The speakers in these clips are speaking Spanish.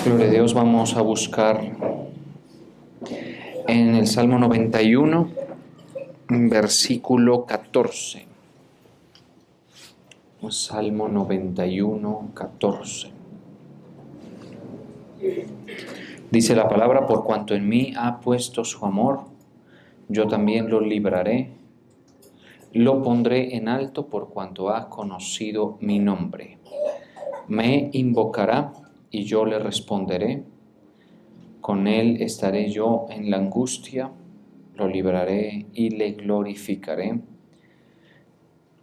Gloria a Dios, vamos a buscar en el Salmo 91, versículo 14. Salmo 91, 14. Dice la palabra: por cuanto en mí ha puesto su amor, yo también lo libraré, lo pondré en alto por cuanto ha conocido mi nombre. Me invocará y yo le responderé. Con él estaré yo en la angustia, lo libraré y le glorificaré.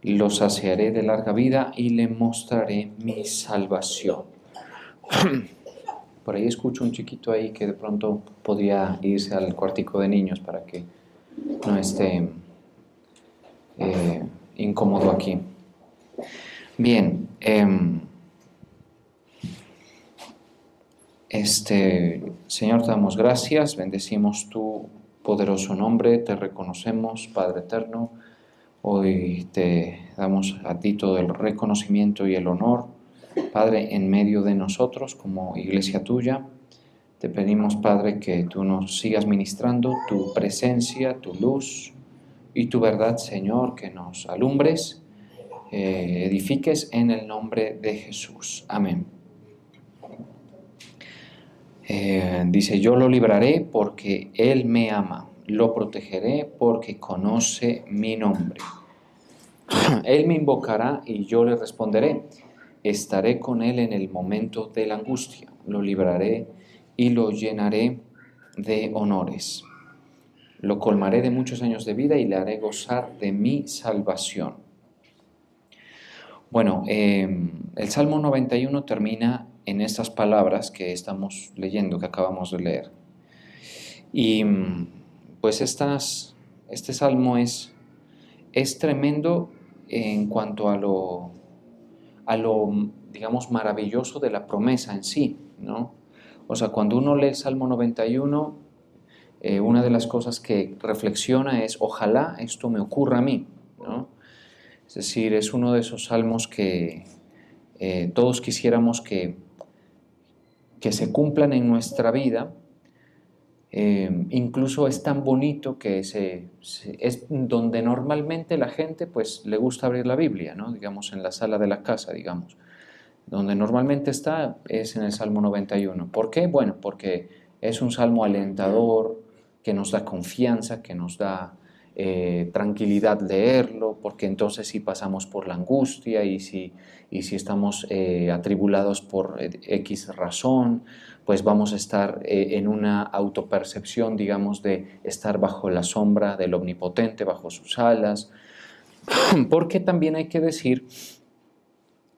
Lo saciaré de larga vida y le mostraré mi salvación. Por ahí escucho un chiquito ahí que de pronto podía irse al cuartico de niños para que no esté incómodo aquí. Bien, Señor, te damos gracias, bendecimos tu poderoso nombre, te reconocemos, Padre eterno. Hoy te damos a ti todo el reconocimiento y el honor, Padre, en medio de nosotros como iglesia tuya. Te pedimos, Padre, que tú nos sigas ministrando tu presencia, tu luz y tu verdad, Señor, que nos alumbres, edifiques en el nombre de Jesús. Amén. Dice: yo lo libraré porque Él me ama, lo protegeré porque conoce mi nombre. Él me invocará y yo le responderé. Estaré con Él en el momento de la angustia, lo libraré y lo llenaré de honores. Lo colmaré de muchos años de vida y le haré gozar de mi salvación. Bueno, el Salmo 91 termina en estas palabras que estamos leyendo, que acabamos de leer. Y pues este salmo es tremendo en cuanto a lo, digamos, maravilloso de la promesa en sí, ¿no? O sea, cuando uno lee el Salmo 91, una de las cosas que reflexiona es: ojalá esto me ocurra a mí, ¿no? Es decir, es uno de esos salmos que todos quisiéramos que se cumplan en nuestra vida. Incluso es tan bonito que es donde normalmente la gente pues le gusta abrir la Biblia, ¿no? Digamos, en la sala de la casa, digamos. Donde normalmente está es en el Salmo 91. ¿Por qué? Bueno, porque es un salmo alentador, que nos da confianza, que nos da tranquilidad leerlo, porque entonces si pasamos por la angustia y si estamos atribulados por X razón, pues vamos a estar en una autopercepción, digamos, de estar bajo la sombra del Omnipotente, bajo sus alas. Porque también hay que decir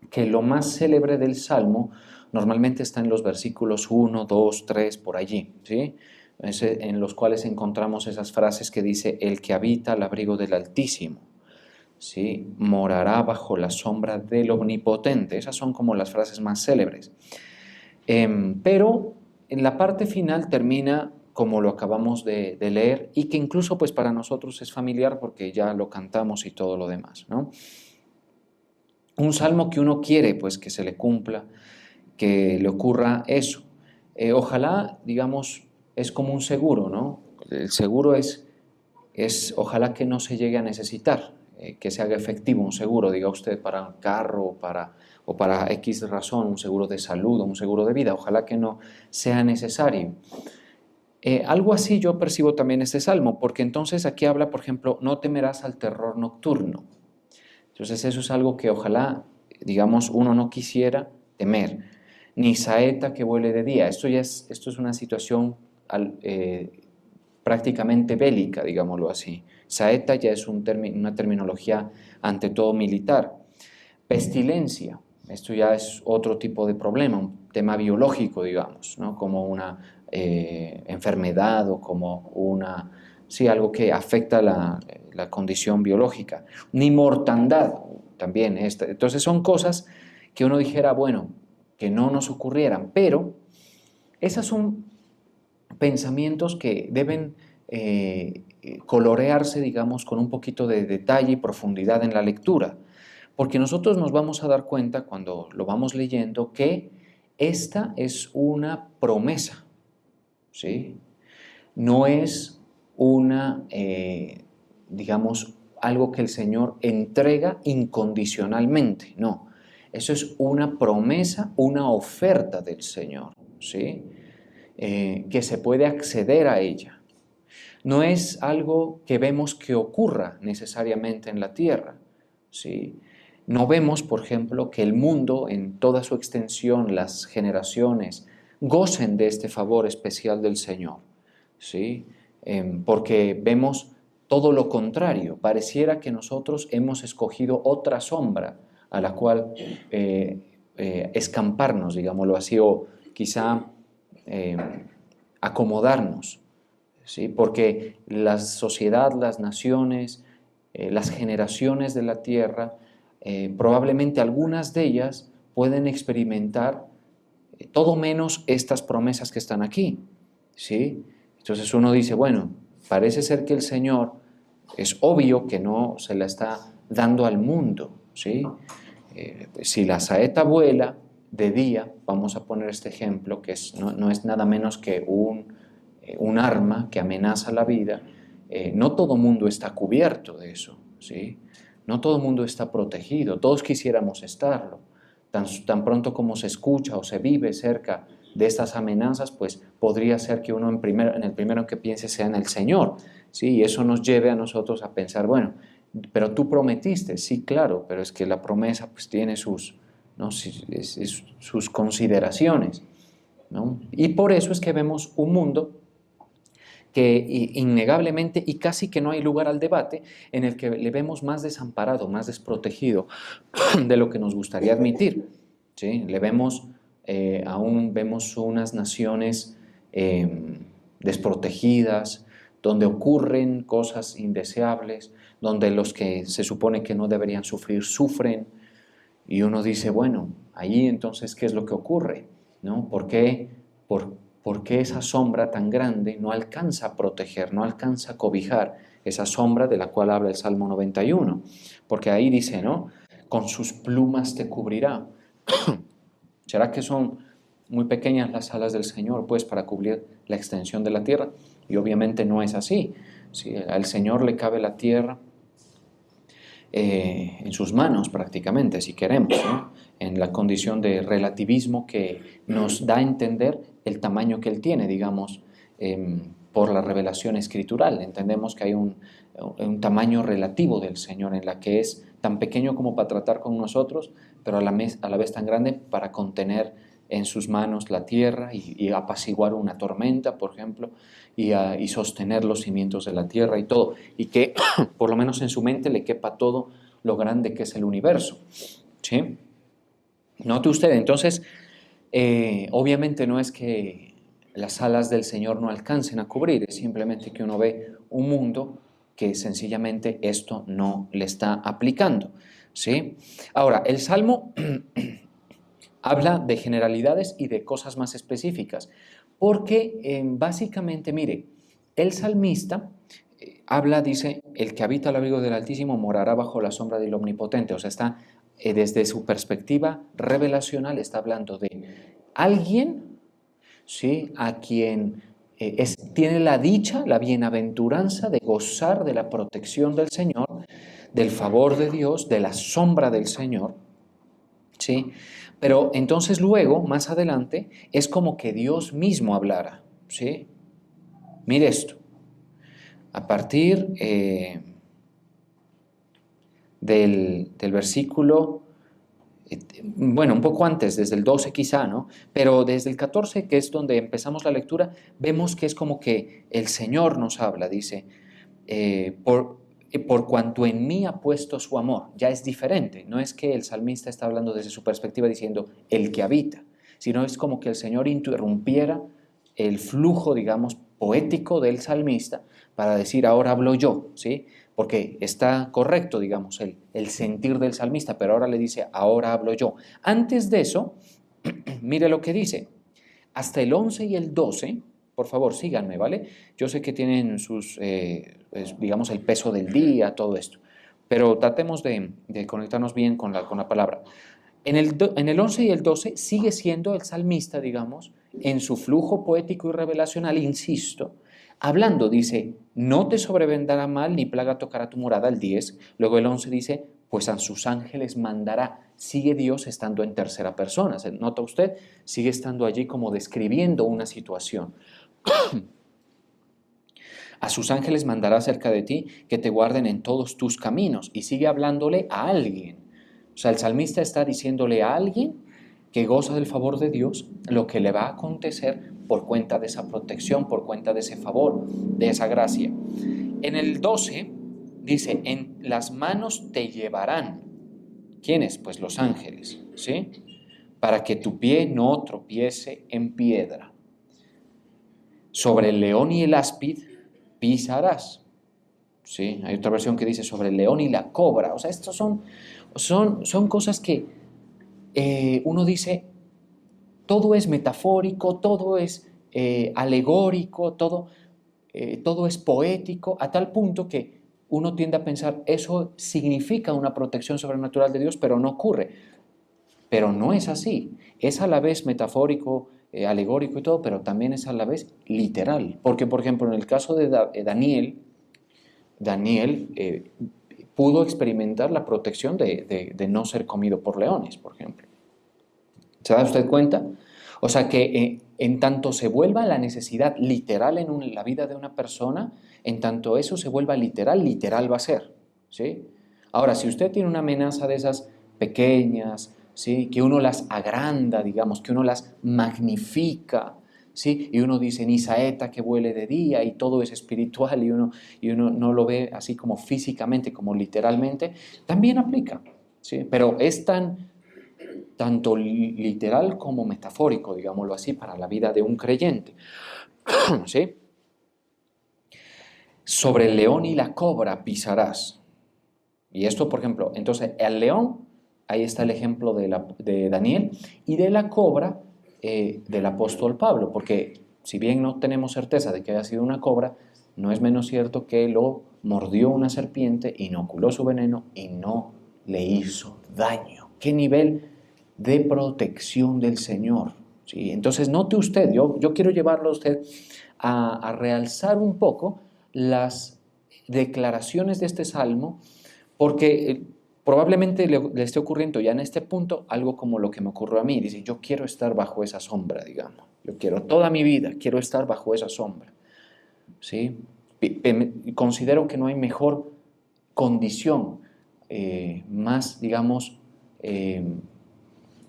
que lo más célebre del Salmo normalmente está en los versículos 1, 2, 3, por allí, ¿sí? En los cuales encontramos esas frases que dice: el que habita al abrigo del Altísimo, ¿sí?, morará bajo la sombra del Omnipotente. Esas son como las frases más célebres. Pero en la parte final termina como lo acabamos de leer, y que incluso pues para nosotros es familiar porque ya lo cantamos y todo lo demás, ¿no? Un salmo que uno quiere pues que se le cumpla, que le ocurra eso. Ojalá, digamos, es como un seguro, ¿no? El seguro es ojalá que no se llegue a necesitar, que se haga efectivo un seguro, diga usted, para un carro o para X razón, un seguro de salud o un seguro de vida. Ojalá que no sea necesario. Algo así yo percibo también este salmo, porque entonces aquí habla, por ejemplo: no temerás al terror nocturno. Entonces eso es algo que ojalá, digamos, uno no quisiera temer. Ni saeta que vuele de día. Esto es una situación prácticamente bélica, digámoslo así. Saeta ya es una terminología ante todo militar. Pestilencia, esto ya es otro tipo de problema, un tema biológico, digamos, ¿no? Como una enfermedad o como algo que afecta la condición biológica. Ni mortandad, también. Entonces son cosas que uno dijera, bueno, que no nos ocurrieran, pero esos son pensamientos que deben colorearse, digamos, con un poquito de detalle y profundidad en la lectura, porque nosotros nos vamos a dar cuenta cuando lo vamos leyendo que esta es una promesa, ¿sí? No es una, digamos, algo que el Señor entrega incondicionalmente, no. Eso es una promesa, una oferta del Señor, ¿sí? Que se puede acceder a ella. No es algo que vemos que ocurra necesariamente en la tierra, ¿sí? No vemos, por ejemplo, que el mundo en toda su extensión, las generaciones, gocen de este favor especial del Señor, ¿sí? Porque vemos todo lo contrario. Pareciera que nosotros hemos escogido otra sombra a la cual escamparnos, digámoslo así, o quizá eh, acomodarnos, ¿sí? Porque la sociedad, las naciones, las generaciones de la tierra, probablemente algunas de ellas pueden experimentar todo menos estas promesas que están aquí, ¿sí? Entonces uno dice, bueno, parece ser que el Señor es obvio que no se la está dando al mundo, ¿sí? Si la saeta vuela de día, vamos a poner este ejemplo, que no es nada menos que un arma que amenaza la vida, no todo mundo está cubierto de eso, ¿sí? No todo mundo está protegido, todos quisiéramos estarlo. Tan pronto como se escucha o se vive cerca de estas amenazas, pues podría ser que uno en el primero que piense sea en el Señor, ¿sí? Y eso nos lleve a nosotros a pensar, bueno, pero tú prometiste, sí, claro, pero es que la promesa pues tiene sus, ¿no? Sus consideraciones, ¿no? Y por eso es que vemos un mundo que innegablemente y casi que no hay lugar al debate, en el que le vemos más desamparado, más desprotegido de lo que nos gustaría admitir, ¿sí? Aún vemos unas naciones desprotegidas, donde ocurren cosas indeseables, donde los que se supone que no deberían sufrir, sufren, y uno dice, bueno, ahí entonces, ¿qué es lo que ocurre? ¿No? ¿Por qué esa sombra tan grande no alcanza a proteger, no alcanza a cobijar esa sombra de la cual habla el Salmo 91? Porque ahí dice, ¿no? Con sus plumas te cubrirá. ¿Será que son muy pequeñas las alas del Señor, pues, para cubrir la extensión de la tierra? Y obviamente no es así. ¿Sí? Al Señor le cabe la tierra en sus manos prácticamente, si queremos, ¿no? En la condición de relativismo que nos da a entender el tamaño que Él tiene, digamos, por la revelación escritural. Entendemos que hay un tamaño relativo del Señor en la que es tan pequeño como para tratar con nosotros, pero a la vez tan grande para contener en sus manos la tierra y apaciguar una tormenta, por ejemplo, y sostener los cimientos de la tierra y todo, y que por lo menos en su mente le quepa todo lo grande que es el universo, ¿sí? Note usted, entonces, obviamente no es que las alas del Señor no alcancen a cubrir, es simplemente que uno ve un mundo que sencillamente esto no le está aplicando, ¿sí? Ahora, el Salmo habla de generalidades y de cosas más específicas, porque básicamente, mire, el salmista dice, el que habita al abrigo del Altísimo morará bajo la sombra del Omnipotente, o sea, está desde su perspectiva revelacional, está hablando de alguien, ¿sí?, a quien tiene la dicha, la bienaventuranza de gozar de la protección del Señor, del favor de Dios, de la sombra del Señor, ¿sí? Pero entonces luego, más adelante, es como que Dios mismo hablara, ¿sí? Mire esto, a partir del versículo, bueno, un poco antes, desde el 12 quizá, ¿no? Pero desde el 14, que es donde empezamos la lectura, vemos que es como que el Señor nos habla, dice, por cuanto en mí ha puesto su amor. Ya es diferente, no es que el salmista está hablando desde su perspectiva diciendo el que habita, sino es como que el Señor interrumpiera el flujo, digamos, poético del salmista para decir ahora hablo yo, ¿sí? Porque está correcto, digamos, el sentir del salmista, pero ahora le dice ahora hablo yo. Antes de eso, mire lo que dice, hasta el 11 y el 12, por favor, síganme, ¿vale? Yo sé que tienen sus, digamos, el peso del día, todo esto, pero tratemos de conectarnos bien con la palabra. En el 11 y el 12 sigue siendo el salmista, digamos, en su flujo poético y revelacional, insisto, hablando, dice, no te sobrevendrá mal ni plaga tocará tu morada, el 10. Luego el 11 dice, pues a sus ángeles mandará. Sigue Dios estando en tercera persona. ¿Se nota usted? Sigue estando allí como describiendo una situación. A sus ángeles mandará cerca de ti que te guarden en todos tus caminos. Y sigue hablándole a alguien. O sea, el salmista está diciéndole a alguien que goza del favor de Dios lo que le va a acontecer por cuenta de esa protección, por cuenta de ese favor, de esa gracia. En el 12 dice, en las manos te llevarán. ¿Quiénes? Pues los ángeles, ¿sí? Para que tu pie no tropiece en piedra. Sobre el león y el áspid pisarás. ¿Sí? Hay otra versión que dice sobre el león y la cobra. O sea, estos son cosas que uno dice, todo es metafórico, todo es alegórico, todo es poético, a tal punto que uno tiende a pensar, eso significa una protección sobrenatural de Dios, pero no ocurre. Pero no es así. Es a la vez metafórico, alegórico y todo, pero también es a la vez literal. Porque, por ejemplo, en el caso de Daniel pudo experimentar la protección de no ser comido por leones, por ejemplo. ¿Se da usted cuenta? O sea que en tanto se vuelva la necesidad literal en la vida de una persona, en tanto eso se vuelva literal, literal va a ser, ¿sí? Ahora, si usted tiene una amenaza de esas pequeñas, ¿sí? Que uno las agranda, digamos, que uno las magnifica, ¿sí? Y uno dice, ni saeta que vuele de día y todo es espiritual y uno no lo ve así como físicamente, como literalmente, también aplica, ¿sí? Pero es tanto literal como metafórico, digámoslo así, para la vida de un creyente. ¿Sí? Sobre el león y la cobra pisarás. Y esto, por ejemplo, entonces el león, ahí está el ejemplo de Daniel, y de la cobra del apóstol Pablo, porque si bien no tenemos certeza de que haya sido una cobra, no es menos cierto que lo mordió una serpiente, inoculó su veneno y no le hizo daño. ¿Qué nivel de protección del Señor? ¿Sí? Entonces note usted, yo quiero llevarlo a usted a realzar un poco las declaraciones de este salmo, porque probablemente le esté ocurriendo ya en este punto algo como lo que me ocurrió a mí. Dice, yo quiero estar bajo esa sombra, digamos. Yo quiero toda mi vida, quiero estar bajo esa sombra. ¿Sí? Considero que no hay mejor condición, más, digamos,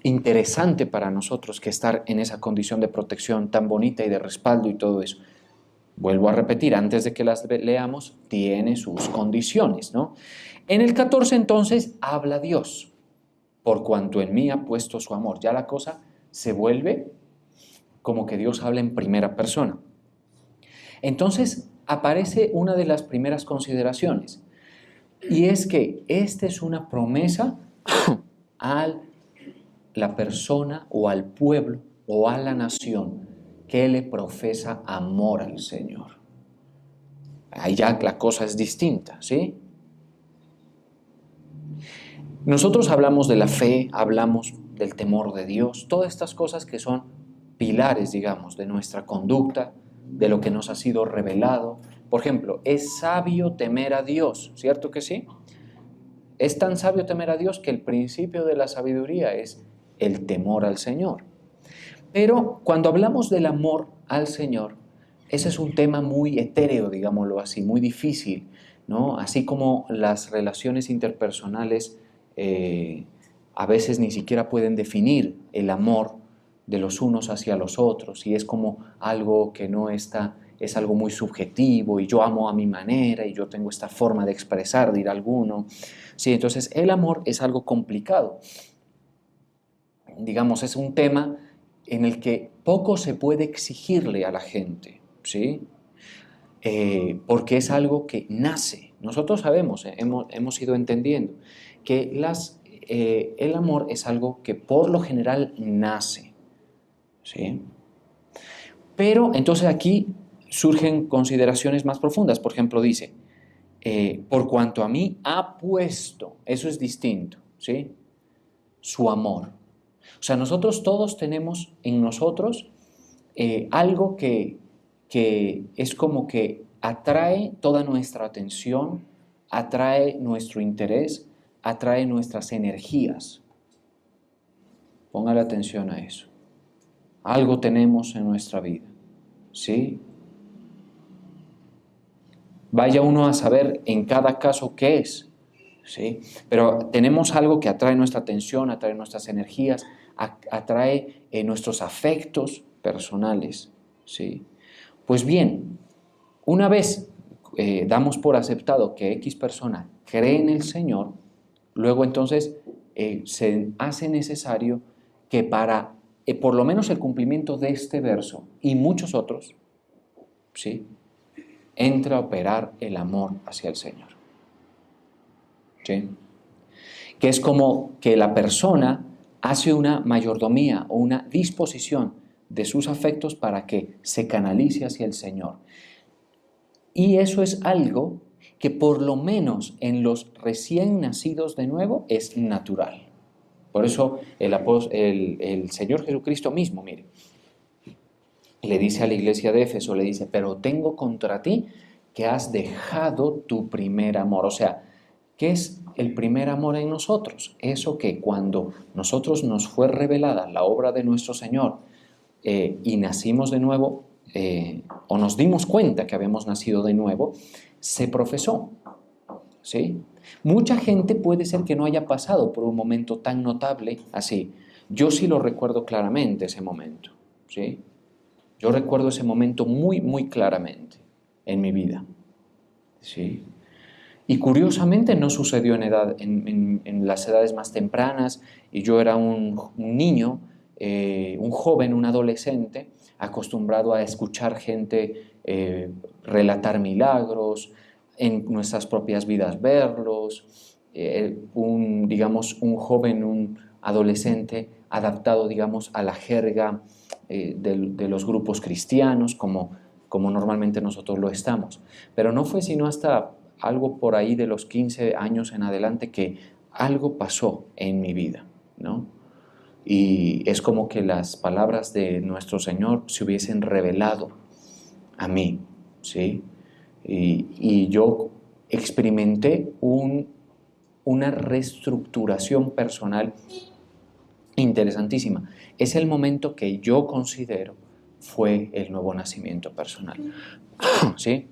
interesante para nosotros que estar en esa condición de protección tan bonita y de respaldo y todo eso. Vuelvo a repetir, antes de que las leamos, tiene sus condiciones, ¿no? En el 14 entonces habla Dios, por cuanto en mí ha puesto su amor. Ya la cosa se vuelve como que Dios habla en primera persona. Entonces aparece una de las primeras consideraciones, y es que esta es una promesa a la persona o al pueblo o a la nación que le profesa amor al Señor. Ahí ya la cosa es distinta, ¿sí? Nosotros hablamos de la fe, hablamos del temor de Dios, todas estas cosas que son pilares, digamos, de nuestra conducta, de lo que nos ha sido revelado. Por ejemplo, es sabio temer a Dios, ¿cierto que sí? Es tan sabio temer a Dios que el principio de la sabiduría es el temor al Señor. Pero cuando hablamos del amor al Señor, ese es un tema muy etéreo, digámoslo así, muy difícil, ¿no? Así como las relaciones interpersonales a veces ni siquiera pueden definir el amor de los unos hacia los otros, y es como algo que no está, es algo muy subjetivo, y yo amo a mi manera, y yo tengo esta forma de expresar, dirá alguno. Sí, entonces el amor es algo complicado. Digamos, es un tema en el que poco se puede exigirle a la gente, ¿sí? Porque es algo que nace. Nosotros sabemos, hemos ido entendiendo que el amor es algo que por lo general nace, ¿sí? Pero entonces aquí surgen consideraciones más profundas. Por ejemplo, dice, por cuanto a mí ha puesto, eso es distinto, ¿sí? su amor. O sea, nosotros todos tenemos en nosotros algo que es como que atrae toda nuestra atención, atrae nuestro interés, atrae nuestras energías. Póngale atención a eso. Algo tenemos en nuestra vida, ¿sí? Vaya uno a saber en cada caso qué es, ¿sí? Pero tenemos algo que atrae nuestra atención, atrae nuestras energías, atrae nuestros afectos personales, ¿sí? Pues bien, una vez damos por aceptado que X persona cree en el Señor, luego entonces se hace necesario que para por lo menos el cumplimiento de este verso y muchos otros, ¿sí?, entra a operar el amor hacia el Señor. ¿Sí? Que es como que la persona hace una mayordomía o una disposición de sus afectos para que se canalice hacia el Señor. Y eso es algo que por lo menos en los recién nacidos de nuevo es natural. Por eso el Señor Jesucristo mismo, mire, le dice a la iglesia de Éfeso, le dice, pero tengo contra ti que has dejado tu primer amor. O sea, ¿qué es el primer amor en nosotros? Eso que cuando nosotros nos fue revelada la obra de nuestro Señor y nacimos de nuevo, o nos dimos cuenta que habíamos nacido de nuevo, se profesó, ¿sí? Mucha gente puede ser que no haya pasado por un momento tan notable así. Yo sí lo recuerdo claramente ese momento, ¿sí? Yo recuerdo ese momento muy, muy claramente en mi vida, ¿sí? Y curiosamente no sucedió en las edades más tempranas, y yo era un niño, un joven, un adolescente, acostumbrado a escuchar gente relatar milagros, en nuestras propias vidas verlos, digamos, un joven, un adolescente adaptado, digamos, a la jerga de los grupos cristianos, como normalmente nosotros lo estamos. Pero no fue sino hasta algo por ahí de los 15 años en adelante que algo pasó en mi vida, ¿no? Y es como que las palabras de nuestro Señor se hubiesen revelado a mí, ¿sí? Y yo experimenté una reestructuración personal interesantísima. Es el momento que yo considero fue el nuevo nacimiento personal, ¿sí?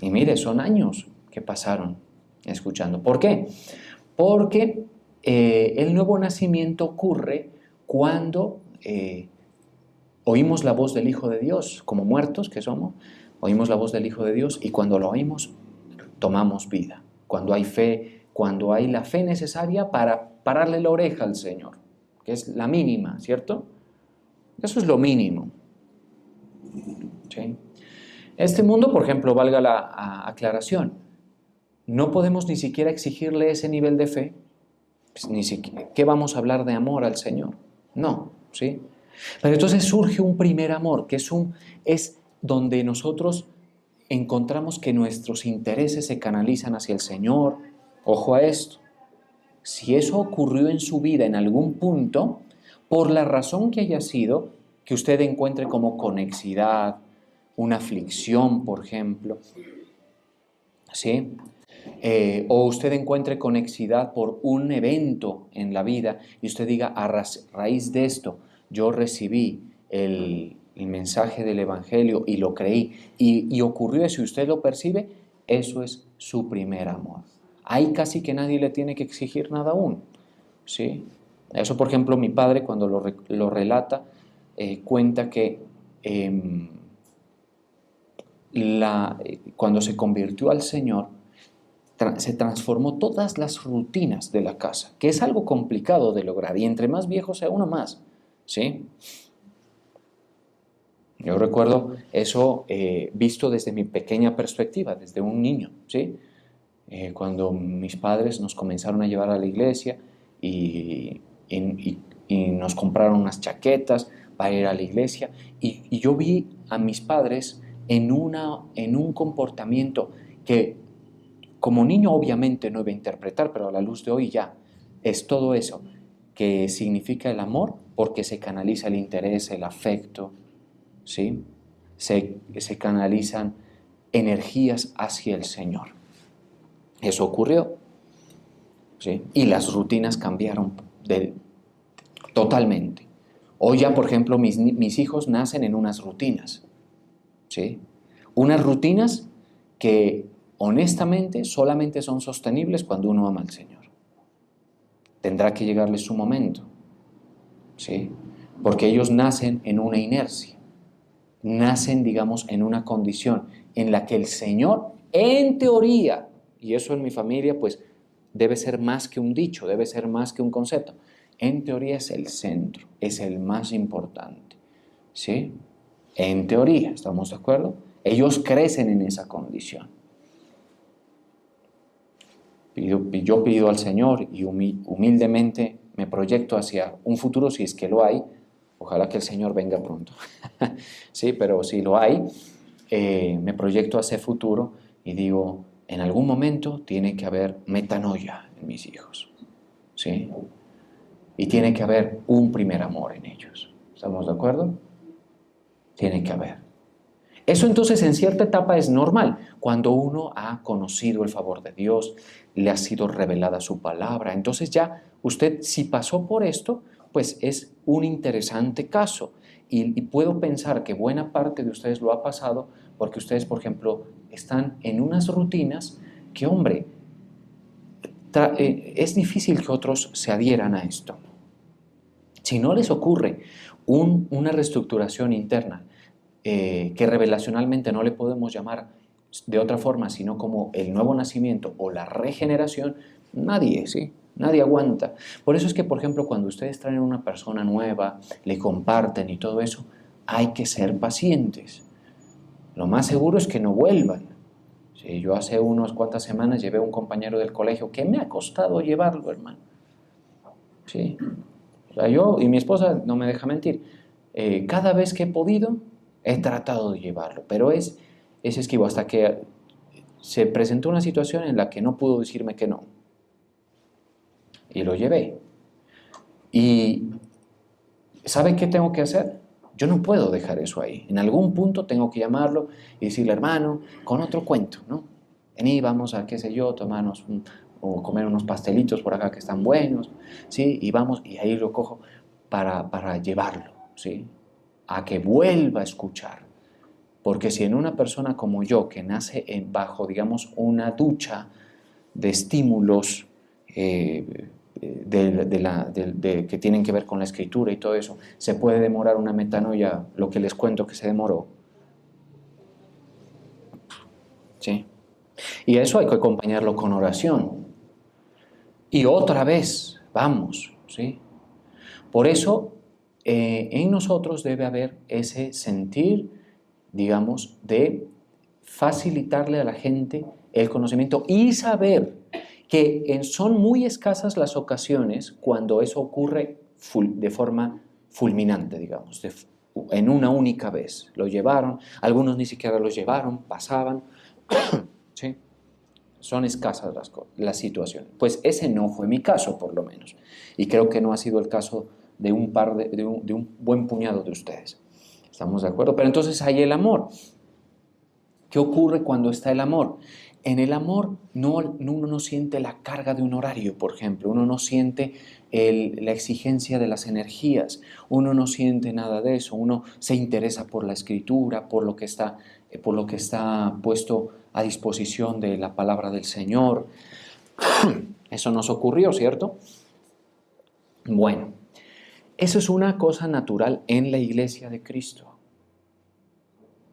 Y mire, son años que pasaron escuchando. ¿Por qué? Porque el nuevo nacimiento ocurre cuando oímos la voz del Hijo de Dios, como muertos que somos, oímos la voz del Hijo de Dios y cuando lo oímos, tomamos vida. Cuando hay fe, cuando hay la fe necesaria para pararle la oreja al Señor, que es la mínima, ¿cierto? Eso es lo mínimo. ¿Sí? Este mundo, por ejemplo, valga la aclaración, no podemos ni siquiera exigirle ese nivel de fe, pues ni siquiera, ¿qué vamos a hablar de amor al Señor? No, ¿sí? Pero entonces surge un primer amor, que es donde nosotros encontramos que nuestros intereses se canalizan hacia el Señor. Ojo a esto, si eso ocurrió en su vida en algún punto, por la razón que haya sido, que usted encuentre como conexidad, una aflicción, por ejemplo, ¿sí? O usted encuentre conexidad por un evento en la vida y usted diga, a raíz de esto, yo recibí el mensaje del Evangelio y lo creí y ocurrió eso y usted lo percibe, eso es su primer amor. Ahí casi que nadie le tiene que exigir nada aún, ¿sí? Eso, por ejemplo, mi padre cuando lo relata, cuenta que cuando se convirtió al Señor, se transformó todas las rutinas de la casa, que es algo complicado de lograr, y entre más viejo sea uno más, ¿sí? Yo recuerdo eso visto desde mi pequeña perspectiva, desde un niño, ¿sí? Cuando mis padres nos comenzaron a llevar a la iglesia y nos compraron unas chaquetas para ir a la iglesia, y yo vi a mis padres en un comportamiento que como niño obviamente no iba a interpretar, pero a la luz de hoy ya, es todo eso que significa el amor, porque se canaliza el interés, el afecto, ¿sí? Se canalizan energías hacia el Señor. Eso ocurrió, ¿sí? Y las rutinas cambiaron totalmente. Hoy ya, por ejemplo, mis hijos nacen en unas rutinas, ¿sí? Unas rutinas que honestamente solamente son sostenibles cuando uno ama al Señor. Tendrá que llegarles su momento, ¿sí? Porque ellos nacen en una inercia, nacen, digamos, en una condición en la que el Señor, en teoría, y eso en mi familia, pues debe ser más que un dicho, debe ser más que un concepto, en teoría es el centro, es el más importante, ¿sí? En teoría, ¿estamos de acuerdo? Ellos crecen en esa condición. Yo pido al Señor y humildemente me proyecto hacia un futuro, si es que lo hay. Ojalá que el Señor venga pronto. Sí, pero si lo hay, me proyecto hacia el futuro y digo, en algún momento tiene que haber metanoia en mis hijos, ¿sí? Y tiene que haber un primer amor en ellos. ¿Estamos de acuerdo? Tiene que haber. Eso entonces en cierta etapa es normal, cuando uno ha conocido el favor de Dios, le ha sido revelada su palabra. Entonces ya usted, si pasó por esto, pues es un interesante caso. Y puedo pensar que buena parte de ustedes lo ha pasado porque ustedes, por ejemplo, están en unas rutinas que, hombre, es difícil que otros se adhieran a esto. Si no les ocurre una reestructuración interna, que revelacionalmente no le podemos llamar de otra forma, sino como el nuevo nacimiento o la regeneración, nadie, ¿sí? Nadie aguanta. Por eso es que, por ejemplo, cuando ustedes traen a una persona nueva, le comparten y todo eso, hay que ser pacientes. Lo más seguro es que no vuelvan. Sí, yo hace unas cuantas semanas llevé a un compañero del colegio que me ha costado llevarlo, hermano. Sí. O sea, yo y mi esposa no me deja mentir. Cada vez que he podido, he tratado de llevarlo, pero es esquivo hasta que se presentó una situación en la que no pudo decirme que no. Y lo llevé. Y ¿sabe qué tengo que hacer? Yo no puedo dejar eso ahí. En algún punto tengo que llamarlo y decirle, hermano, con otro cuento, ¿no? Vení, vamos a, qué sé yo, tomarnos o comer unos pastelitos por acá que están buenos, ¿sí? Y vamos, y ahí lo cojo para llevarlo, ¿sí? A que vuelva a escuchar. Porque si en una persona como yo, que nace bajo, digamos, una ducha de estímulos que tienen que ver con la escritura y todo eso, se puede demorar una metanoia, lo que les cuento que se demoró. ¿Sí? Y eso hay que acompañarlo con oración. Y otra vez, vamos, ¿sí? Por eso, en nosotros debe haber ese sentir, digamos, de facilitarle a la gente el conocimiento y saber que son muy escasas las ocasiones cuando eso ocurre de forma fulminante, digamos, en una única vez. Lo llevaron, algunos ni siquiera los llevaron, pasaban, ¿sí? Son escasas las situaciones. Pues ese no fue mi caso, por lo menos. Y creo que no ha sido el caso de un buen puñado de ustedes. ¿Estamos de acuerdo? Pero entonces hay el amor. ¿Qué ocurre cuando está el amor? En el amor uno no siente la carga de un horario, por ejemplo. Uno no siente la exigencia de las energías. Uno no siente nada de eso. Uno se interesa por la escritura, por lo que está puesto a disposición de la palabra del Señor. Eso nos ocurrió, ¿cierto? Bueno, eso es una cosa natural en la iglesia de Cristo.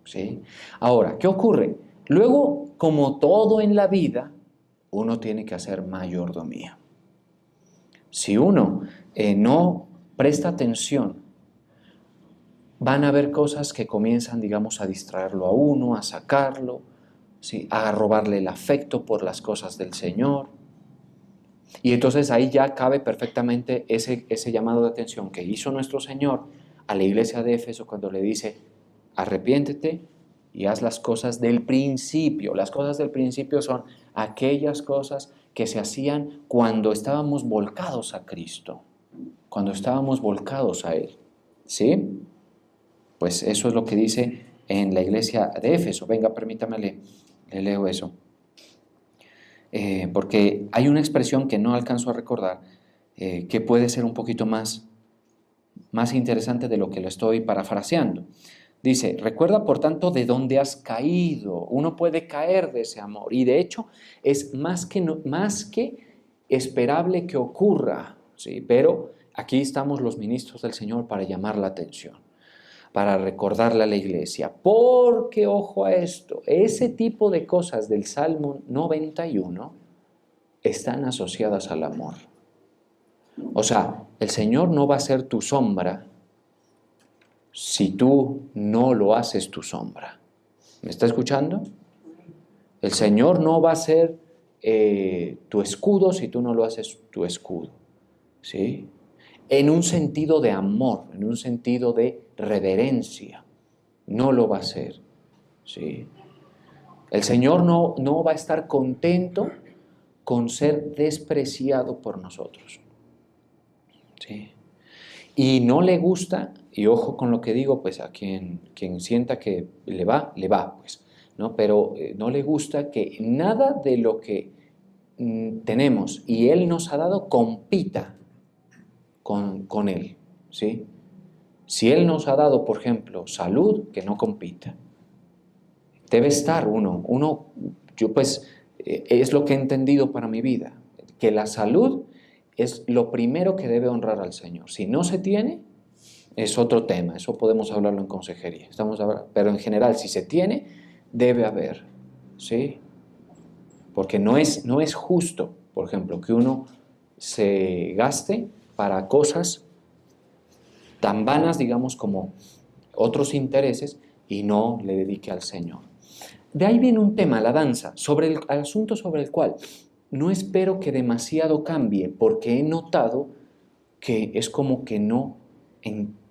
¿Sí? Ahora, ¿qué ocurre? Luego, como todo en la vida, uno tiene que hacer mayordomía. Si uno no presta atención, van a haber cosas que comienzan, digamos, a distraerlo a uno, a sacarlo, ¿sí? A robarle el afecto por las cosas del Señor. Y entonces ahí ya cabe perfectamente ese llamado de atención que hizo nuestro Señor a la iglesia de Éfeso cuando le dice, arrepiéntete y haz las cosas del principio. Las cosas del principio son aquellas cosas que se hacían cuando estábamos volcados a Cristo, cuando estábamos volcados a Él. ¿Sí? Pues eso es lo que dice en la iglesia de Éfeso. Venga, permítame, le leo eso. Porque hay una expresión que no alcanzo a recordar, que puede ser un poquito más interesante de lo que lo estoy parafraseando. Dice, recuerda por tanto de dónde has caído. Uno puede caer de ese amor y de hecho es más que esperable que ocurra, ¿sí? Pero aquí estamos los ministros del Señor para llamar la atención, para recordarle a la iglesia, porque ojo a esto, ese tipo de cosas del Salmo 91 están asociadas al amor. O sea, el Señor no va a ser tu sombra si tú no lo haces tu sombra. ¿Me está escuchando? El Señor no va a ser tu escudo si tú no lo haces tu escudo. ¿Sí? En un sentido de amor, en un sentido de reverencia. No lo va a hacer. ¿Sí? El Señor no va a estar contento con ser despreciado por nosotros. ¿Sí? Y no le gusta, y ojo con lo que digo, pues a quien sienta que le va, pues, ¿no? Pero no le gusta que nada de lo que tenemos y Él nos ha dado compita con Él, ¿sí? Si Él nos ha dado, por ejemplo, salud, que no compita. Debe estar yo pues, es lo que he entendido para mi vida, que la salud es lo primero que debe honrar al Señor. Si no se tiene, es otro tema, eso podemos hablarlo en consejería. Pero en general, si se tiene, debe haber, ¿sí? Porque no es justo, por ejemplo, que uno se gaste para cosas tan vanas, digamos, como otros intereses y no le dedique al Señor. De ahí viene un tema, la danza, sobre el asunto sobre el cual no espero que demasiado cambie, porque he notado que es como que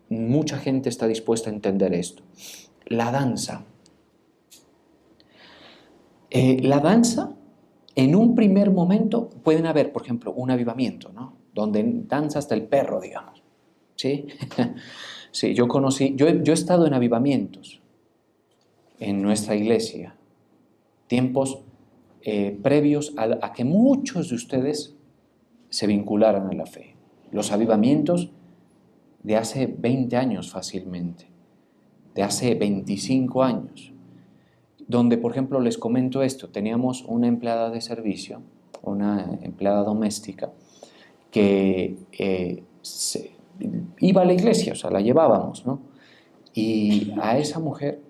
mucha gente está dispuesta a entender esto. La danza. La danza, en un primer momento, pueden haber, por ejemplo, un avivamiento, ¿no? Donde danza hasta el perro, digamos. ¿Sí? Sí, yo he estado en avivamientos en nuestra iglesia, tiempos previos a que muchos de ustedes se vincularan a la fe. Los avivamientos de hace 20 años fácilmente, de hace 25 años, donde, por ejemplo, les comento esto, teníamos una empleada de servicio, una empleada doméstica, que iba a la iglesia, o sea, la llevábamos, ¿no? Y a esa mujer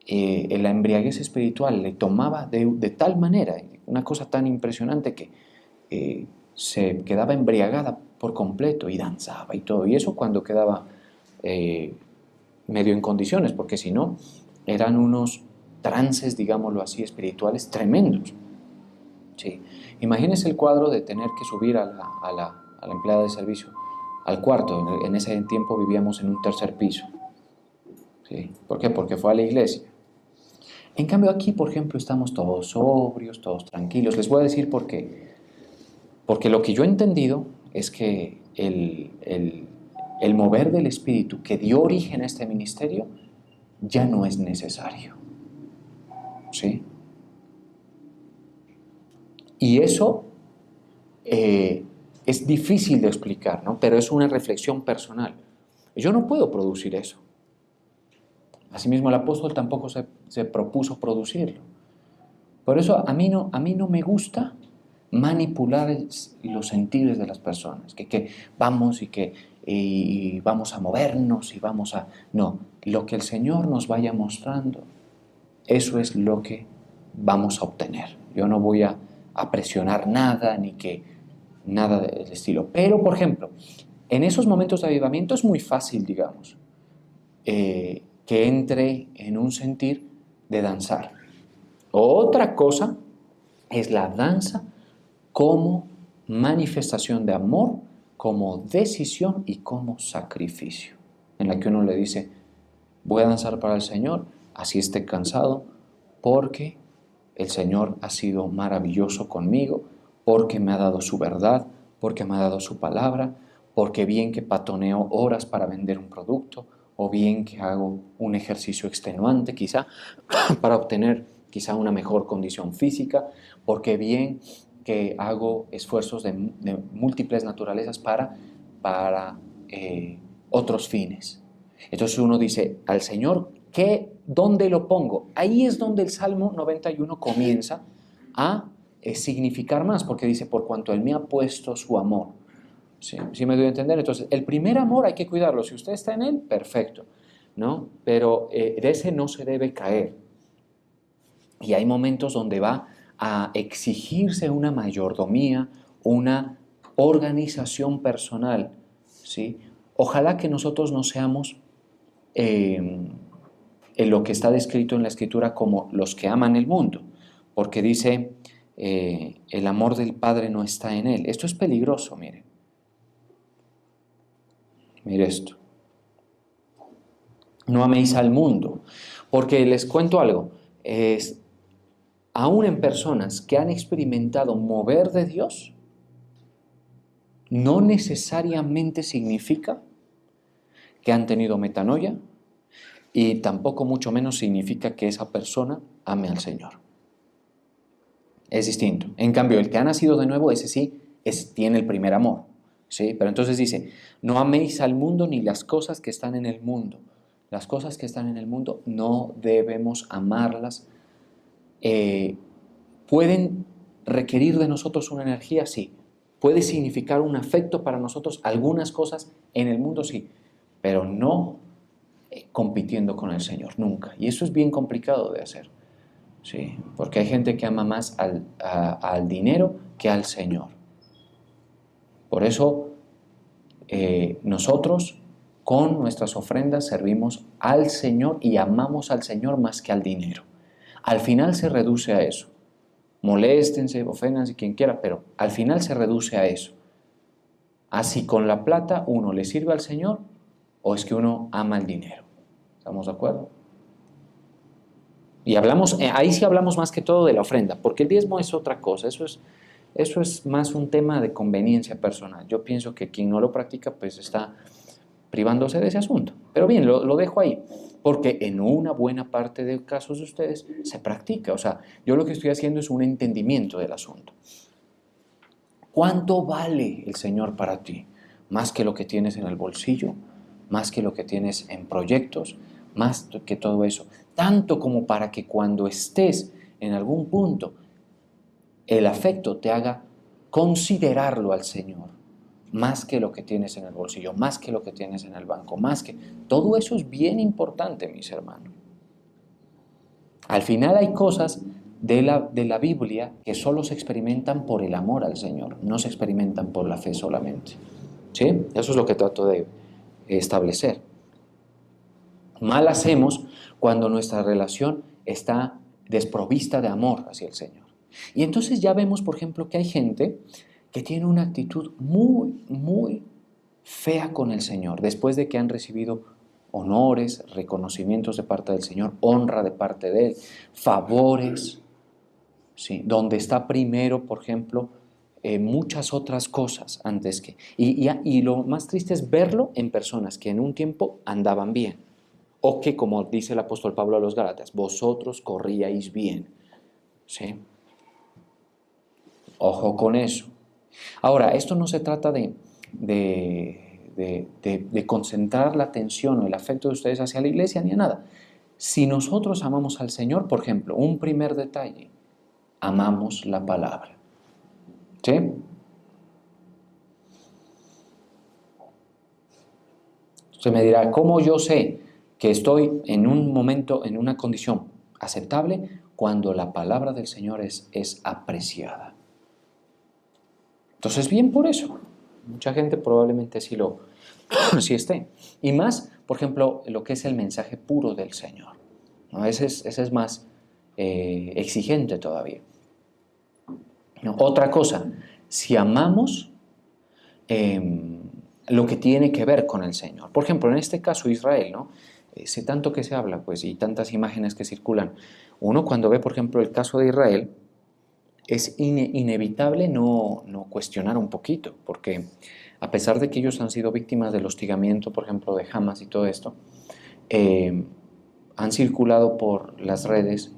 la embriaguez espiritual le tomaba de tal manera, una cosa tan impresionante que se quedaba embriagada por completo y danzaba y todo. Y eso cuando quedaba medio en condiciones, porque si no, eran unos trances, digámoslo así, espirituales tremendos. Sí. Imagínense el cuadro de tener que subir a la empleada de servicio al cuarto. En ese tiempo vivíamos en un tercer piso. ¿Sí? ¿Por qué? Porque fue a la iglesia. En cambio aquí, por ejemplo, estamos todos sobrios, todos tranquilos. Les voy a decir por qué. Porque lo que yo he entendido es que el mover del Espíritu que dio origen a este ministerio ya no es necesario. ¿Sí? Y eso es difícil de explicar, ¿no? Pero es una reflexión personal. Yo no puedo producir eso. Asimismo, el apóstol tampoco se propuso producirlo. Por eso a mí no me gusta manipular los sentidos de las personas, que vamos y vamos a movernos y vamos a... No, lo que el Señor nos vaya mostrando, eso es lo que vamos a obtener. Yo no voy a presionar nada, nada del estilo. Pero, por ejemplo, en esos momentos de avivamiento es muy fácil, digamos, que entre en un sentir de danzar. Otra cosa es la danza como manifestación de amor, como decisión y como sacrificio, en la que uno le dice, voy a danzar para el Señor, así esté cansado, porque el Señor ha sido maravilloso conmigo porque me ha dado su verdad, porque me ha dado su palabra, porque bien que patoneo horas para vender un producto, o bien que hago un ejercicio extenuante quizá para obtener quizá una mejor condición física, porque bien que hago esfuerzos de múltiples naturalezas para otros fines. Entonces uno dice, al Señor, ¿dónde lo pongo? Ahí es donde el Salmo 91 comienza a significar más, porque dice, por cuanto Él me ha puesto su amor. ¿Sí? ¿Sí me doy a entender? Entonces, el primer amor hay que cuidarlo. Si usted está en Él, perfecto, ¿no? Pero de ese no se debe caer. Y hay momentos donde va a exigirse una mayordomía, una organización personal, ¿sí? Ojalá que nosotros no seamos en lo que está descrito en la Escritura como los que aman el mundo, porque dice, el amor del Padre no está en él. Esto es peligroso, mire. Mire esto. No améis al mundo, porque les cuento algo, aún en personas que han experimentado mover de Dios, no necesariamente significa que han tenido metanoia y tampoco mucho menos significa que esa persona ame al Señor. Es distinto. En cambio, el que ha nacido de nuevo, ese sí, tiene el primer amor. ¿Sí? Pero entonces dice, no améis al mundo ni las cosas que están en el mundo. Las cosas que están en el mundo no debemos amarlas. ¿Pueden requerir de nosotros una energía? Sí. ¿Puede significar un afecto para nosotros? Algunas cosas en el mundo sí, pero no compitiendo con el Señor, nunca. Y eso es bien complicado de hacer. Sí, porque hay gente que ama más al dinero que al Señor. Por eso nosotros con nuestras ofrendas servimos al Señor y amamos al Señor más que al dinero. Al final se reduce a eso. Moléstense, oféndanse quien quiera, pero al final se reduce a eso. Así con la plata uno le sirve al Señor o es que uno ama el dinero. ¿Estamos de acuerdo? Y hablamos, ahí sí hablamos más que todo de la ofrenda, porque el diezmo es otra cosa, eso es más un tema de conveniencia personal. Yo pienso que quien no lo practica pues está privándose de ese asunto. Pero bien, lo dejo ahí, porque en una buena parte de casos de ustedes se practica. O sea, yo lo que estoy haciendo es un entendimiento del asunto. ¿Cuánto vale el Señor para ti? Más que lo que tienes en el bolsillo, más que lo que tienes en proyectos, más que todo eso. Tanto como para que cuando estés en algún punto, el afecto te haga considerarlo al Señor, más que lo que tienes en el bolsillo, más que lo que tienes en el banco, más que... Todo eso es bien importante, mis hermanos. Al final hay cosas de la Biblia que solo se experimentan por el amor al Señor, no se experimentan por la fe solamente. ¿Sí? Eso es lo que trato de establecer. Mal hacemos cuando nuestra relación está desprovista de amor hacia el Señor. Y entonces ya vemos, por ejemplo, que hay gente que tiene una actitud muy, muy fea con el Señor, después de que han recibido honores, reconocimientos de parte del Señor, honra de parte de Él, favores, ¿sí? Donde está primero, por ejemplo, muchas otras cosas antes que... Y lo más triste es verlo en personas que en un tiempo andaban bien, o que, como dice el apóstol Pablo a los Gálatas, vosotros corríais bien. ¿Sí? Ojo con eso. Ahora, esto no se trata de concentrar la atención o el afecto de ustedes hacia la iglesia ni a nada. Si nosotros amamos al Señor, por ejemplo, un primer detalle, amamos la palabra. ¿Sí? Usted me dirá, ¿cómo yo sé que estoy en un momento, en una condición aceptable? Cuando la palabra del Señor es apreciada. Entonces, bien por eso. Mucha gente probablemente sí esté. Y más, por ejemplo, lo que es el mensaje puro del Señor, ¿no? Ese es más exigente todavía. ¿No? Otra cosa, si amamos lo que tiene que ver con el Señor. Por ejemplo, en este caso Israel, ¿no? Sé tanto que se habla, pues, y tantas imágenes que circulan. Uno cuando ve, por ejemplo, el caso de Israel, es inevitable no cuestionar un poquito, porque a pesar de que ellos han sido víctimas del hostigamiento, por ejemplo, de Hamas y todo esto, han circulado por las redes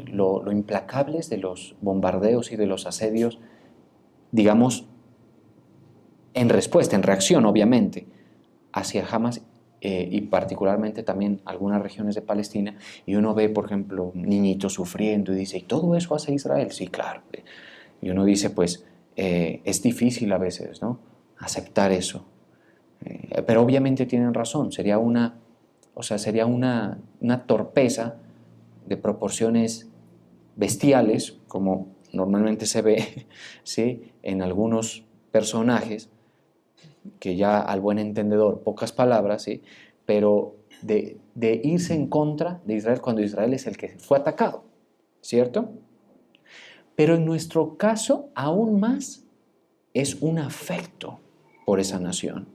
lo implacables de los bombardeos y de los asedios, digamos, en respuesta, en reacción, obviamente, hacia Hamas y particularmente también algunas regiones de Palestina, y uno ve, por ejemplo, niñitos sufriendo y dice, ¿y todo eso hace Israel? Sí, claro. Y uno dice, pues, es difícil a veces, ¿no?, aceptar eso. Pero obviamente tienen razón, sería una torpeza de proporciones bestiales, como normalmente se ve, ¿sí?, en algunos personajes, que ya al buen entendedor, pocas palabras, ¿sí?, pero de irse en contra de Israel cuando Israel es el que fue atacado, ¿cierto? Pero en nuestro caso, aún más, es un afecto por esa nación.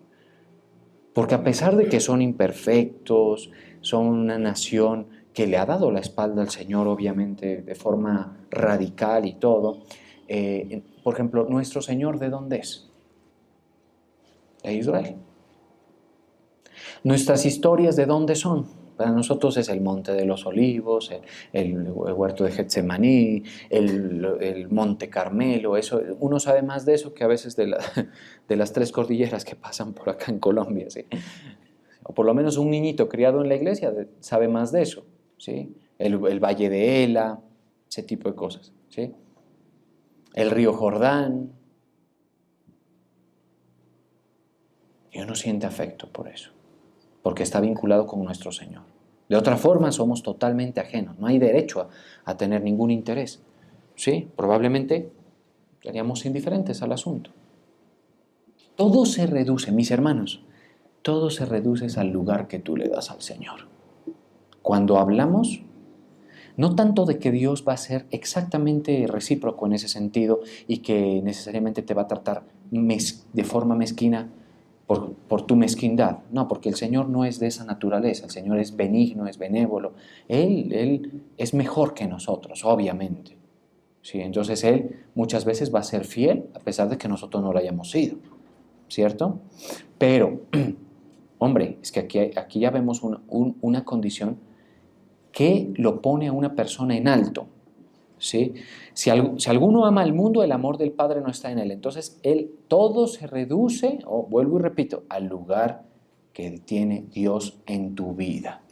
Porque a pesar de que son imperfectos, son una nación que le ha dado la espalda al Señor, obviamente, de forma radical y todo, por ejemplo, nuestro Señor, ¿de dónde es? De Israel. Nuestras historias, ¿de dónde son? Para nosotros es el Monte de los Olivos, el huerto de Getsemaní, el Monte Carmelo. Eso, uno sabe más de eso que a veces de las tres cordilleras que pasan por acá en Colombia, ¿sí? O por lo menos un niñito criado en la iglesia sabe más de eso, ¿sí? El Valle de Ela, ese tipo de cosas, ¿sí? El río Jordán. Y uno siente afecto por eso, porque está vinculado con nuestro Señor. De otra forma somos totalmente ajenos, no hay derecho a tener ningún interés, ¿sí? Probablemente seríamos indiferentes al asunto. Todo se reduce, mis hermanos, todo se reduce al lugar que tú le das al Señor. Cuando hablamos, no tanto de que Dios va a ser exactamente recíproco en ese sentido y que necesariamente te va a tratar de forma mezquina por tu mezquindad. No, porque el Señor no es de esa naturaleza. El Señor es benigno, es benévolo. Él es mejor que nosotros, obviamente. ¿Sí? Entonces Él muchas veces va a ser fiel a pesar de que nosotros no lo hayamos sido, ¿cierto? Pero, hombre, es que aquí ya vemos una condición que lo pone a una persona en alto, ¿sí? Si alguno ama al mundo, el amor del Padre no está en él. Entonces, todo se reduce, vuelvo y repito, al lugar que tiene Dios en tu vida.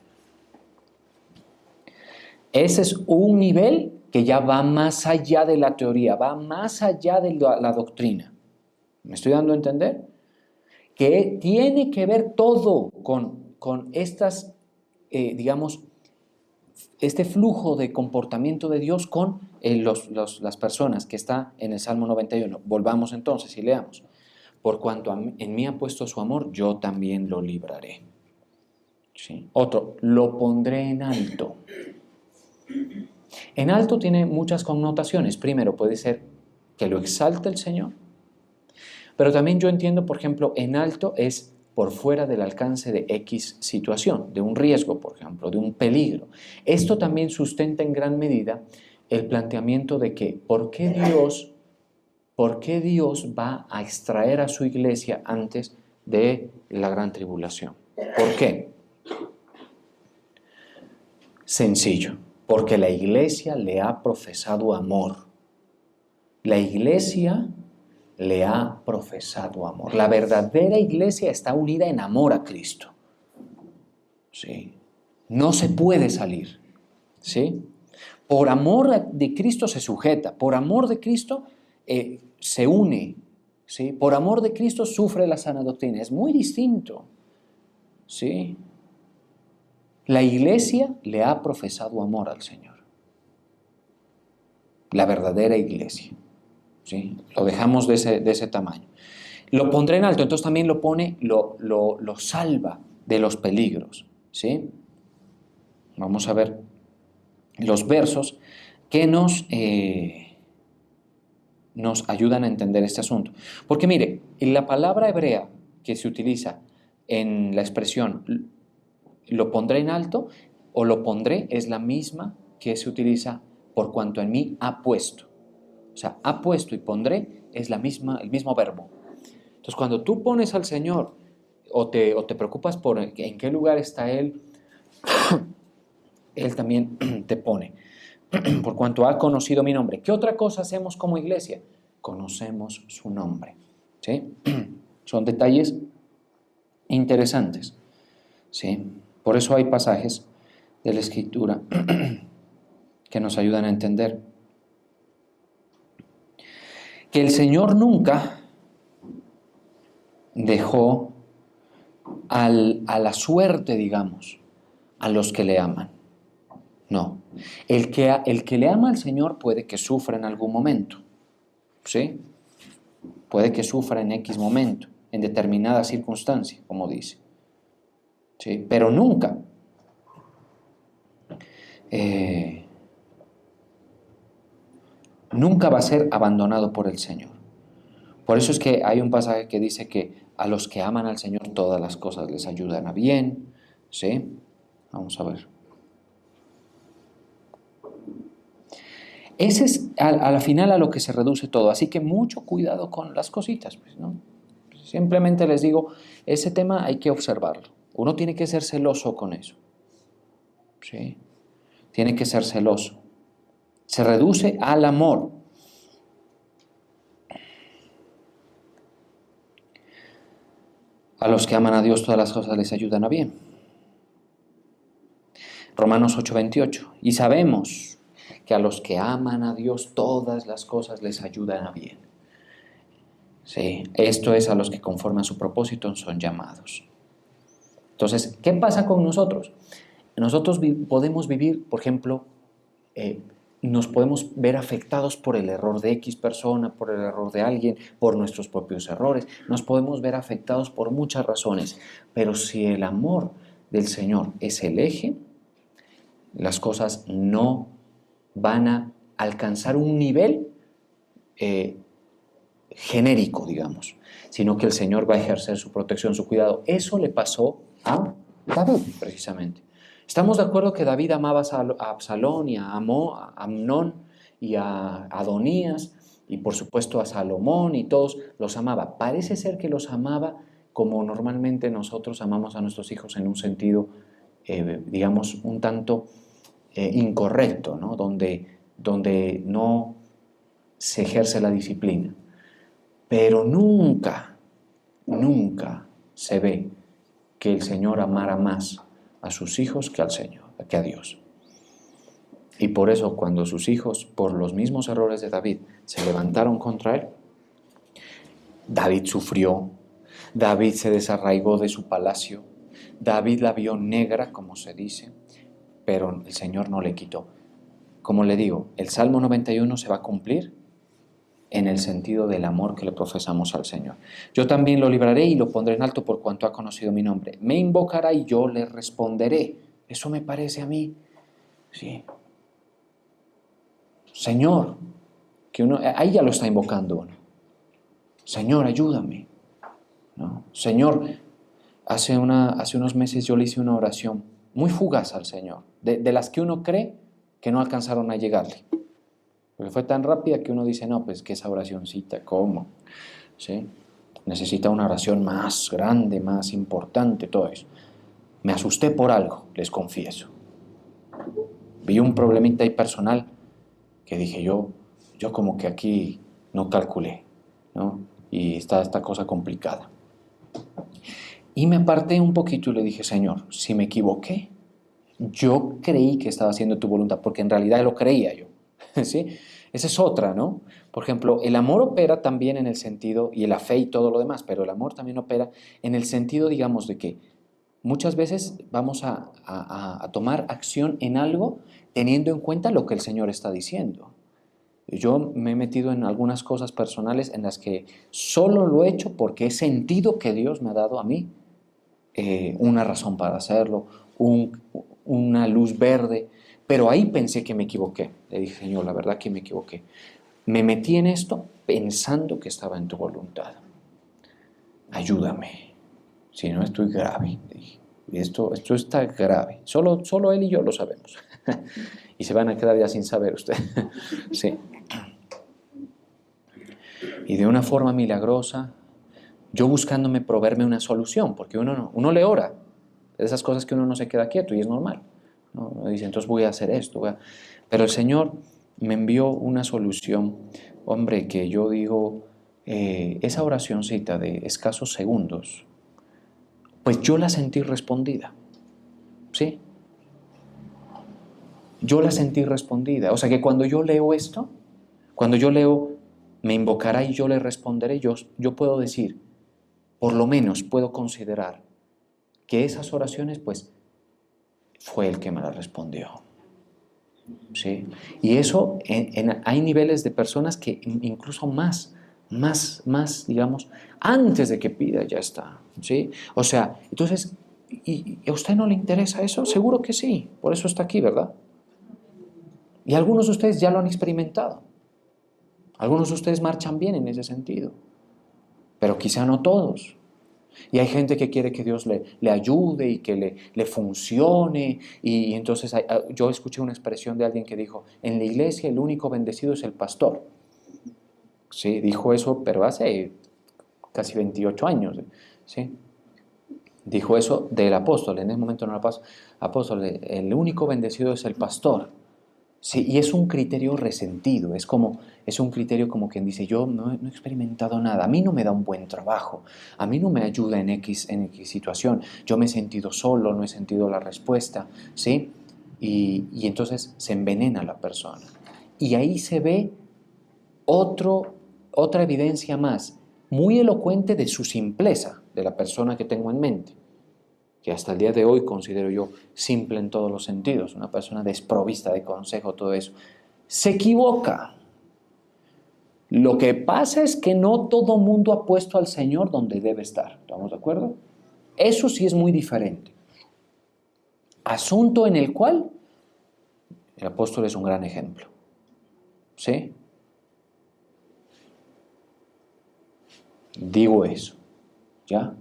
Ese es un nivel que ya va más allá de la teoría, va más allá de la doctrina. ¿Me estoy dando a entender? Que tiene que ver todo con estas, digamos, este flujo de comportamiento de Dios con las personas que está en el Salmo 91. Volvamos entonces y leamos. Por cuanto en mí ha puesto su amor, yo también lo libraré. ¿Sí? Otro, lo pondré en alto. En alto tiene muchas connotaciones. Primero, puede ser que lo exalte el Señor. Pero también yo entiendo, por ejemplo, en alto es por fuera del alcance de X situación, de un riesgo, por ejemplo, de un peligro. Esto también sustenta en gran medida el planteamiento de que ¿por qué Dios va a extraer a su iglesia antes de la gran tribulación? ¿Por qué? Sencillo, porque la iglesia le ha profesado amor. La iglesia le ha profesado amor. La verdadera iglesia está unida en amor a Cristo. ¿Sí? No se puede salir. ¿Sí? Por amor de Cristo se sujeta, por amor de Cristo se une. ¿Sí? Por amor de Cristo sufre la sana doctrina. Es muy distinto. ¿Sí? La iglesia le ha profesado amor al Señor. La verdadera iglesia. ¿Sí? Lo dejamos de ese tamaño. Lo pondré en alto, entonces también lo salva de los peligros. ¿Sí? Vamos a ver los versos que nos ayudan a entender este asunto. Porque mire, la palabra hebrea que se utiliza en la expresión lo pondré en alto o lo pondré es la misma que se utiliza por cuanto en mí ha puesto. O sea, ha puesto y pondré es el mismo verbo. Entonces, cuando tú pones al Señor o te preocupas por en qué lugar está Él, Él también te pone. Por cuanto ha conocido mi nombre. ¿Qué otra cosa hacemos como iglesia? Conocemos su nombre. ¿Sí? Son detalles interesantes. ¿Sí? Por eso hay pasajes de la Escritura que nos ayudan a entender que el Señor nunca dejó a la suerte, digamos, a los que le aman. No. El que le ama al Señor puede que sufra en algún momento. ¿Sí? Puede que sufra en X momento, en determinada circunstancia, como dice. ¿Sí? Pero nunca nunca va a ser abandonado por el Señor. Por eso es que hay un pasaje que dice que a los que aman al Señor todas las cosas les ayudan a bien. ¿Sí? Vamos a ver. Ese es a la final a lo que se reduce todo. Así que mucho cuidado con las cositas, pues, ¿no? Simplemente les digo, ese tema hay que observarlo. Uno tiene que ser celoso con eso. ¿Sí? Tiene que ser celoso. Se reduce al amor. A los que aman a Dios todas las cosas les ayudan a bien. Romanos 8:28. Y sabemos que a los que aman a Dios todas las cosas les ayudan a bien. Sí, esto es a los que conforme a su propósito son llamados. Entonces, ¿qué pasa con nosotros? Nosotros podemos vivir, por ejemplo, nos podemos ver afectados por el error de X persona, por el error de alguien, por nuestros propios errores. Nos podemos ver afectados por muchas razones. Pero si el amor del Señor es el eje, las cosas no van a alcanzar un nivel genérico, digamos, sino que el Señor va a ejercer su protección, su cuidado. Eso le pasó a David, precisamente. Estamos de acuerdo que David amaba a Absalón y a Amnón y a Adonías y por supuesto a Salomón y todos los amaba. Parece ser que los amaba como normalmente nosotros amamos a nuestros hijos en un sentido, digamos, un tanto incorrecto, ¿no? Donde no se ejerce la disciplina. Pero nunca, nunca se ve que el Señor amara más a sus hijos que al Señor, que a Dios. Y por eso cuando sus hijos, por los mismos errores de David, se levantaron contra él, David sufrió, David se desarraigó de su palacio, David la vio negra, como se dice, pero el Señor no le quitó. Como le digo, el Salmo 91 se va a cumplir en el sentido del amor que le profesamos al Señor. Yo también lo libraré y lo pondré en alto por cuanto ha conocido mi nombre. Me invocará y yo le responderé. Eso me parece a mí. Sí. Señor, que uno, ahí ya lo está invocando uno. Señor, ayúdame. ¿No? Señor, hace unos meses yo le hice una oración muy fugaz al Señor, de las que uno cree que no alcanzaron a llegarle. Porque fue tan rápida que uno dice, no, pues que esa oracioncita, ¿cómo? ¿Sí? Necesita una oración más grande, más importante, todo eso. Me asusté por algo, les confieso. Vi un problemita ahí personal que dije yo como que aquí no calculé, ¿no? Y está esta cosa complicada. Y me aparté un poquito y le dije, Señor, si me equivoqué, yo creí que estaba haciendo tu voluntad, porque en realidad lo creía yo. ¿Sí? Esa es otra, ¿no? Por ejemplo, el amor opera también en el sentido, y la fe y todo lo demás, pero el amor también opera en el sentido, digamos, de que muchas veces vamos a tomar acción en algo teniendo en cuenta lo que el Señor está diciendo. Yo me he metido en algunas cosas personales en las que solo lo he hecho porque he sentido que Dios me ha dado a mí una razón para hacerlo, una luz verde, pero ahí pensé que me equivoqué. Le dije, Señor, la verdad que me equivoqué. Me metí en esto pensando que estaba en tu voluntad. Ayúdame, si no estoy grave. Dije, esto está grave. Solo él y yo lo sabemos. Y se van a quedar ya sin saber ustedes. Sí. Y de una forma milagrosa, yo buscándome proveerme una solución, porque uno le ora, de esas cosas que uno no se queda quieto y es normal, ¿no? Uno dice, entonces voy a hacer esto, pero el Señor me envió una solución, hombre, que yo digo, esa oracioncita de escasos segundos, pues yo la sentí respondida, ¿sí? Yo la sentí respondida. O sea que cuando yo leo esto, cuando yo leo, me invocará y yo le responderé, yo puedo decir, por lo menos puedo considerar que esas oraciones, pues, fue el que me las respondió. ¿Sí? Y eso, hay niveles de personas que incluso más, digamos, antes de que pida ya está. ¿Sí? O sea, entonces, ¿y a usted no le interesa eso? Seguro que sí, por eso está aquí, ¿verdad? Y algunos de ustedes ya lo han experimentado. Algunos de ustedes marchan bien en ese sentido, pero quizá no todos. Y hay gente que quiere que Dios le ayude y que le funcione. Y entonces yo escuché una expresión de alguien que dijo, en la iglesia el único bendecido es el pastor. Sí, dijo eso, pero hace casi 28 años. ¿Sí? Dijo eso del apóstol, en ese momento no era apóstol, el único bendecido es el pastor. Sí, y es un criterio resentido, es un criterio como quien dice, yo no he experimentado nada, a mí no me da un buen trabajo, a mí no me ayuda en X situación, yo me he sentido solo, no he sentido la respuesta, ¿sí? Y entonces se envenena la persona. Y ahí se ve otra evidencia más, muy elocuente de su simpleza, de la persona que tengo en mente, que hasta el día de hoy considero yo simple en todos los sentidos, una persona desprovista de consejo, todo eso, se equivoca. Lo que pasa es que no todo mundo ha puesto al Señor donde debe estar, ¿estamos de acuerdo? Eso sí es muy diferente. Asunto en el cual el apóstol es un gran ejemplo, ¿sí? Digo eso, ¿ya?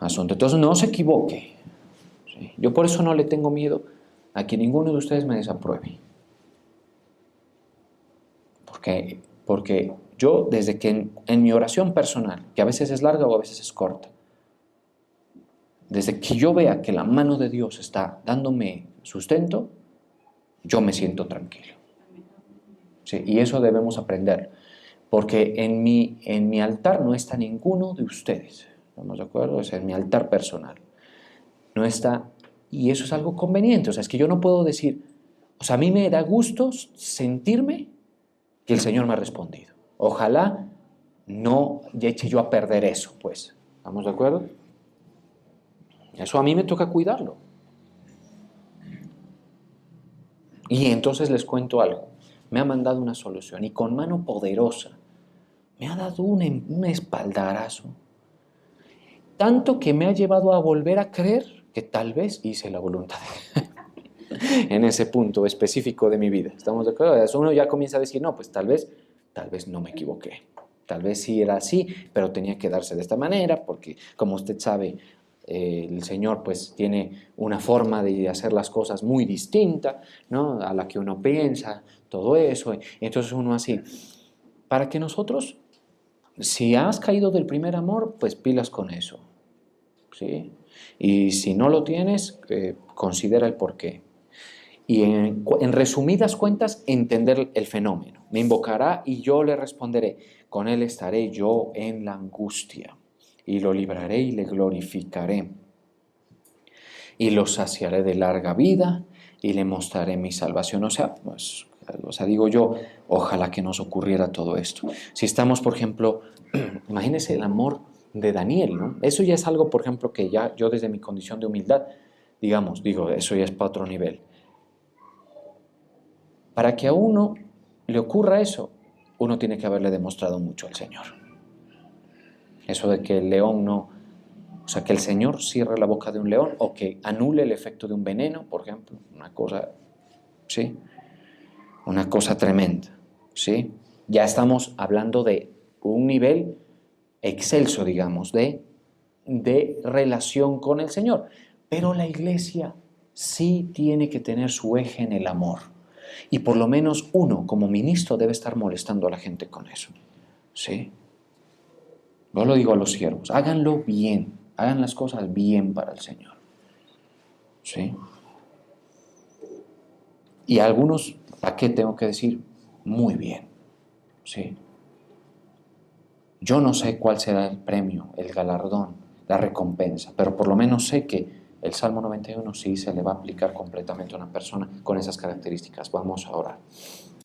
Asunto. Entonces no se equivoque. ¿Sí? Yo por eso no le tengo miedo a que ninguno de ustedes me desapruebe. Porque yo, desde que en mi oración personal, que a veces es larga o a veces es corta, desde que yo vea que la mano de Dios está dándome sustento, yo me siento tranquilo. ¿Sí? Y eso debemos aprender. Porque en mi altar no está ninguno de ustedes. ¿Estamos de acuerdo? Es en mi altar personal. No está, y eso es algo conveniente. O sea, es que yo no puedo decir, o sea, a mí me da gusto sentirme que el Señor me ha respondido. Ojalá no eche yo a perder eso, pues. ¿Estamos de acuerdo? Eso a mí me toca cuidarlo. Y entonces les cuento algo. Me ha mandado una solución y con mano poderosa me ha dado un espaldarazo. Tanto que me ha llevado a volver a creer que tal vez hice la voluntad en ese punto específico de mi vida. ¿Estamos de acuerdo? Uno ya comienza a decir, no, pues tal vez no me equivoqué. Tal vez sí era así, pero tenía que darse de esta manera, porque como usted sabe, el Señor pues tiene una forma de hacer las cosas muy distinta, ¿no? A la que uno piensa, todo eso. Entonces uno así, para que nosotros, si has caído del primer amor, pues pilas con eso, ¿sí? Y si no lo tienes, considera el porqué. Y en resumidas cuentas, entender el fenómeno. Me invocará y yo le responderé. Con él estaré yo en la angustia. Y lo libraré y le glorificaré. Y lo saciaré de larga vida y le mostraré mi salvación. O sea, digo yo, ojalá que nos ocurriera todo esto. Si estamos, por ejemplo, imagínense el amor de Daniel, ¿no? Eso ya es algo, por ejemplo, que ya yo desde mi condición de humildad, digo, eso ya es para otro nivel. Para que a uno le ocurra eso, uno tiene que haberle demostrado mucho al Señor. Eso de que el león no, o sea, que el Señor cierre la boca de un león o que anule el efecto de un veneno, por ejemplo, una cosa, ¿sí? Una cosa tremenda, ¿sí? Ya estamos hablando de un nivel excelso, digamos, de relación con el Señor. Pero la iglesia sí tiene que tener su eje en el amor. Y por lo menos uno, como ministro, debe estar molestando a la gente con eso. ¿Sí? Yo lo digo a los siervos, háganlo bien, hagan las cosas bien para el Señor. ¿Sí? Y a algunos, ¿a qué tengo que decir? Muy bien. ¿Sí? Yo no sé cuál será el premio, el galardón, la recompensa, pero por lo menos sé que el Salmo 91 sí se le va a aplicar completamente a una persona con esas características. Vamos a orar.